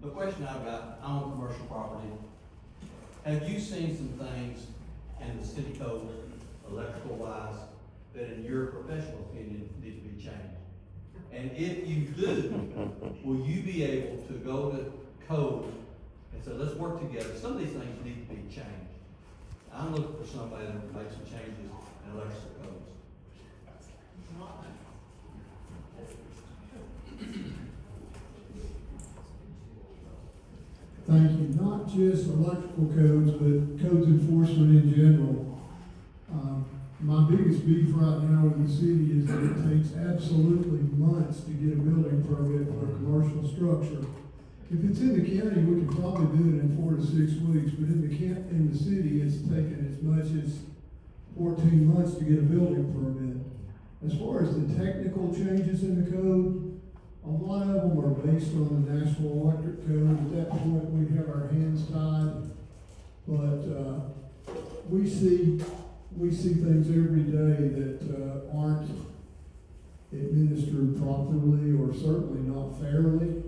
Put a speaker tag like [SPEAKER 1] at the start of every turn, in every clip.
[SPEAKER 1] The question I've got, I own commercial property. Have you seen some things in the city code, electrical wise, that in your professional opinion need to be changed? And if you do, will you be able to go to code and say, let's work together? Some of these things need to be changed. I'm looking for somebody that will make some changes in electrical codes.
[SPEAKER 2] Thank you. Not just electrical codes, but codes enforcement in general. My biggest beef right now in the city is that it takes absolutely months to get a building permit for a commercial structure. If it's in the county, we could probably do it in 4 to 6 weeks, but in the city, it's taken as much as 14 months to get a building permit. As far as the technical changes in the code, a lot of them are based on the National Electric Code. At that point, we have our hands tied. But we see things every day that aren't administered properly or certainly not fairly.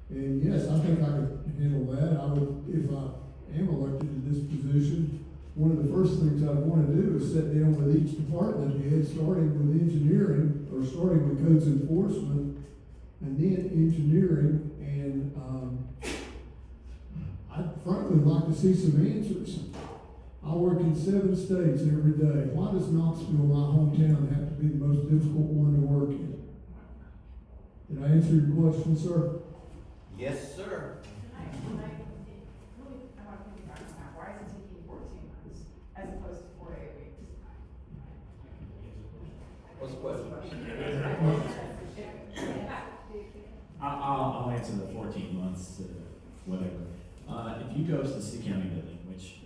[SPEAKER 2] And yes, I think I could handle that. I would, if I am elected to this position, one of the first things I'd want to do is sit down with each department head, starting with engineering, or starting with codes enforcement, and then engineering, and I'd frankly like to see some answers. I work in 7 states every day. Why does Knoxville, my hometown, have to be the most difficult one to work in? Did I answer your question, sir?
[SPEAKER 1] Yes, sir.
[SPEAKER 3] I want to piggyback on that. Why is it taking 14 months as opposed to 4 to 8 weeks?
[SPEAKER 1] What's the question?
[SPEAKER 4] I'll answer the 14 months, whatever. If you go to the city county building, which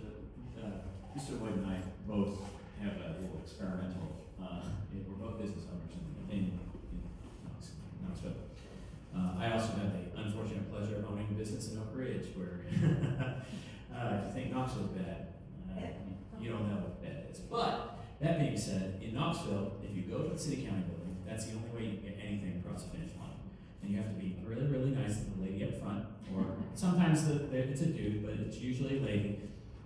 [SPEAKER 4] Mr. Lloyd and I both have a little experimental, we're both business owners in Knoxville. I also have the unfortunate pleasure of owning a business in Oak Ridge, where if you think Knoxville's bad, you don't know what bad is. But that being said, in Knoxville, if you go to the city county building, that's the only way you can get anything across the finish line. And you have to be really, really nice to the lady up front, or sometimes it's a dude, but it's usually a lady.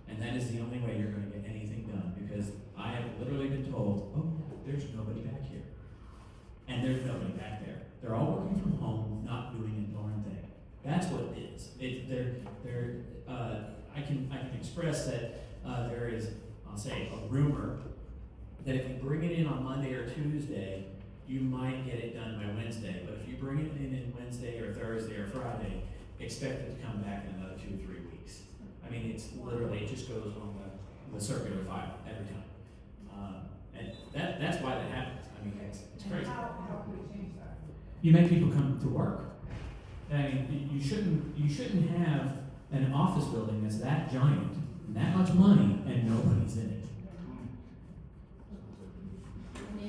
[SPEAKER 4] And that is the only way you're going to get anything done, because I have literally been told, oh, there's nobody back here. And there's nobody back there. They're all working from home, not doing a darn thing. That's what it is. I can express that there is, I'll say, a rumor that if you bring it in on Monday or Tuesday, you might get it done by Wednesday. But if you bring it in Wednesday or Thursday or Friday, expect it to come back in another 2 or 3 weeks. I mean, it's literally, it just goes on the circular file every time. And that's why that happens. I mean, it's crazy.
[SPEAKER 3] How can we change that?
[SPEAKER 4] You make people come to work. I mean, you shouldn't have an office building that's that giant, and that much money, and nobody's in it.